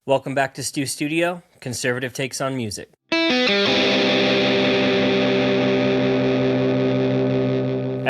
Welcome back to Stu Studio, Conservative Takes on Music. At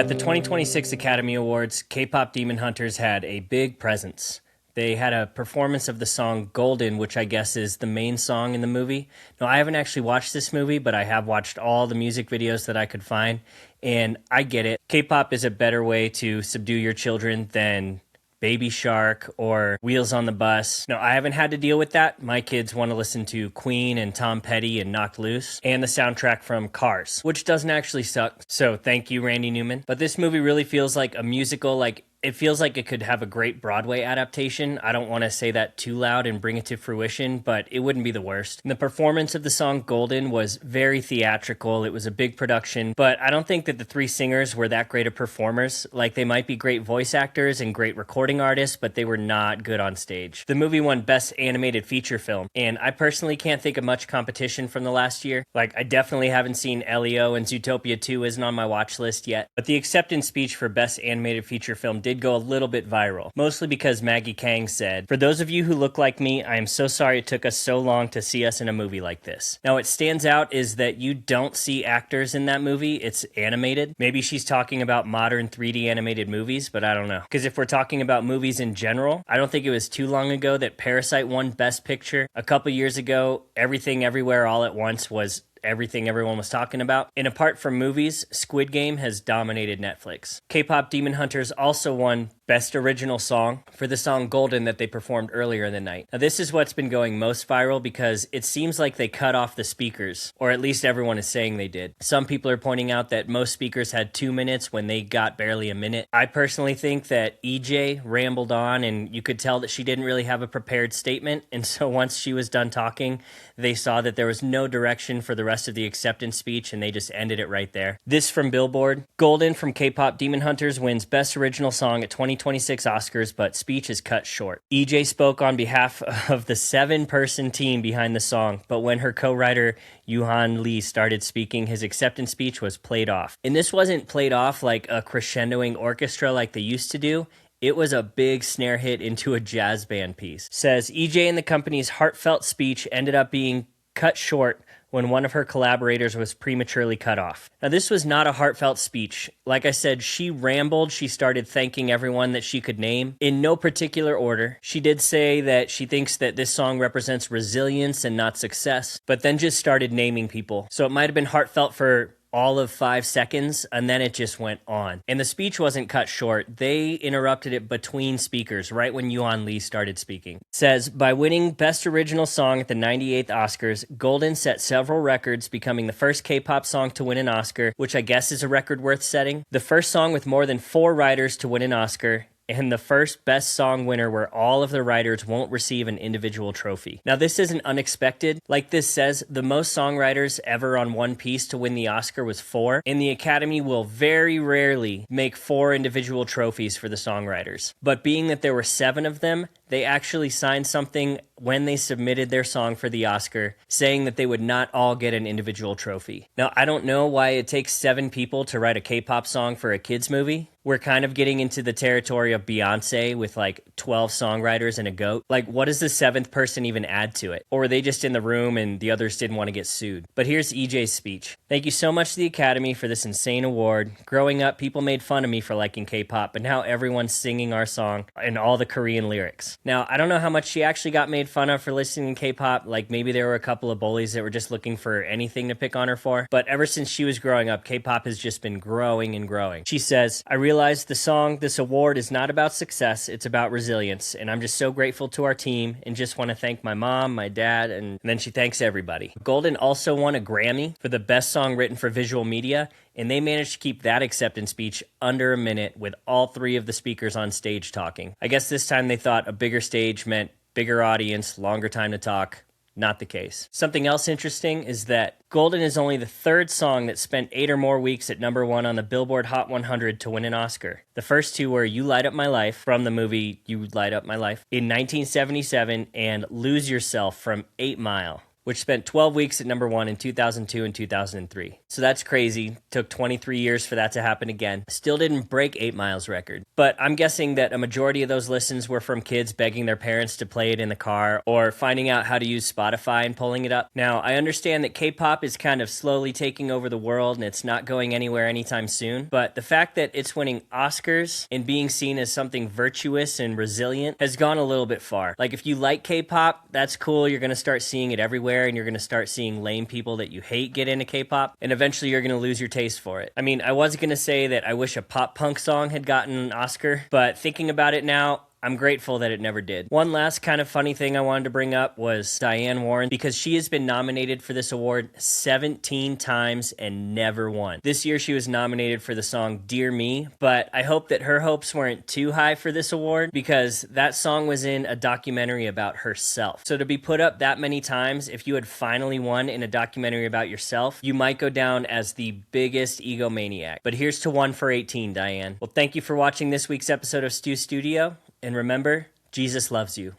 the 2026 Academy Awards, K-Pop Demon Hunters had a big presence. They had a performance of the song Golden, which I guess is the main song in the movie. No, I haven't actually watched this movie, but I have watched all the music videos that I could find, and I get it. K-pop is a better way to subdue your children than Baby Shark or Wheels on the Bus. No, I haven't had to deal with that. My kids want to listen to Queen and Tom Petty and Knocked Loose and the soundtrack from Cars, which doesn't actually suck. So thank you, Randy Newman. But this movie really feels like a musical, it feels like it could have a great Broadway adaptation. I don't want to say that too loud and bring it to fruition, but it wouldn't be the worst. And the performance of the song Golden was very theatrical. It was a big production, but I don't think that the three singers were that great of performers. Like, they might be great voice actors and great recording artists, but they were not good on stage. The movie won Best Animated Feature Film, and I personally can't think of much competition from the last year. I definitely haven't seen Elio, and Zootopia 2 isn't on my watch list yet. But the acceptance speech for Best Animated Feature Film did go a little bit viral, mostly because Maggie Kang said, "For those of you who look like me, I am so sorry it took us so long to see us in a movie like this." Now, what stands out is that you don't see actors in that movie. It's animated. Maybe she's talking about modern 3D animated movies, but I don't know. Because if we're talking about movies in general, I don't think it was too long ago that Parasite won Best Picture. A couple years ago, Everything Everywhere All at Once was everything everyone was talking about. And apart from movies, Squid Game has dominated Netflix. K-Pop Demon Hunters also won Best Original Song for the song Golden that they performed earlier in the night. Now, this is what's been going most viral because it seems like they cut off the speakers, or at least everyone is saying they did. Some people are pointing out that most speakers had 2 minutes when they got barely a minute. I personally think that EJ rambled on, and you could tell that she didn't really have a prepared statement, and so once she was done talking, they saw that there was no direction for the rest of the acceptance speech, and they just ended it right there. This from Billboard: Golden from K-Pop Demon Hunters wins Best Original Song at 2026 Oscars, but speech is cut short. EJ spoke on behalf of the 7-person team behind the song, but when her co-writer Yuhan Lee started speaking, his acceptance speech was played off. And this wasn't played off like a crescendoing orchestra like they used to do. It was a big snare hit into a jazz band piece. Says EJ and the company's heartfelt speech ended up being cut short when one of her collaborators was prematurely cut off. Now, this was not a heartfelt speech. Like I said, she rambled. She started thanking everyone that she could name in no particular order. She did say that she thinks that this song represents resilience and not success, but then just started naming people. So it might have been heartfelt for all of 5 seconds, and then it just went on. And the speech wasn't cut short. They interrupted it between speakers right when Yuan Lee started speaking. It says, by winning Best Original Song at the 98th Oscars, Golden set several records, becoming the first K-pop song to win an Oscar, which I guess is a record worth setting, the first song with more than 4 writers to win an Oscar, and the first Best Song winner where all of the writers won't receive an individual trophy. Now, this isn't unexpected. Like this says, the most songwriters ever on one piece to win the Oscar was 4, and the Academy will very rarely make 4 individual trophies for the songwriters. But being that there were 7 of them, they actually signed something when they submitted their song for the Oscar, saying that they would not all get an individual trophy. Now, I don't know why it takes 7 people to write a K-pop song for a kids movie. We're kind of getting into the territory of Beyonce with 12 songwriters and a goat. What does the 7th person even add to it? Or were they just in the room and the others didn't want to get sued? But here's EJ's speech. Thank you so much to the Academy for this insane award. Growing up, people made fun of me for liking K-pop, but now everyone's singing our song and all the Korean lyrics. Now, I don't know how much she actually got made fun of for listening to K-pop. Maybe there were a couple of bullies that were just looking for anything to pick on her for. But ever since she was growing up, K-pop has just been growing and growing. She says, I realize this award is not about success, it's about resilience, and I'm just so grateful to our team and just want to thank my mom, my dad, and then she thanks everybody. Golden also won a Grammy for the best song written for visual media, and they managed to keep that acceptance speech under a minute with all 3 of the speakers on stage talking. I guess this time they thought a bigger stage meant bigger audience, longer time to talk. Not the case. Something else interesting is that Golden is only the 3rd song that spent 8 or more weeks at number 1 on the Billboard Hot 100 to win an Oscar. The first 2 were You Light Up My Life from the movie You Light Up My Life in 1977 and Lose Yourself from 8 Mile. which spent 12 weeks at number 1 in 2002 and 2003. So that's crazy. Took 23 years for that to happen again. Still didn't break 8 Mile's record. But I'm guessing that a majority of those listens were from kids begging their parents to play it in the car or finding out how to use Spotify and pulling it up. Now, I understand that K-pop is kind of slowly taking over the world and it's not going anywhere anytime soon, but the fact that it's winning Oscars and being seen as something virtuous and resilient has gone a little bit far. Like, if you like K-pop, that's cool. You're going to start seeing it everywhere and you're going to start seeing lame people that you hate get into K-pop, and eventually you're going to lose your taste for it. I mean, I was going to say that I wish a pop punk song had gotten an Oscar, but thinking about it now, I'm grateful that it never did. One last kind of funny thing I wanted to bring up was Diane Warren, because she has been nominated for this award 17 times and never won. This year she was nominated for the song Dear Me, but I hope that her hopes weren't too high for this award because that song was in a documentary about herself. So to be put up that many times, if you had finally won in a documentary about yourself, you might go down as the biggest egomaniac. But here's to 1 for 18, Diane. Well, thank you for watching this week's episode of Stu Studio. And remember, Jesus loves you.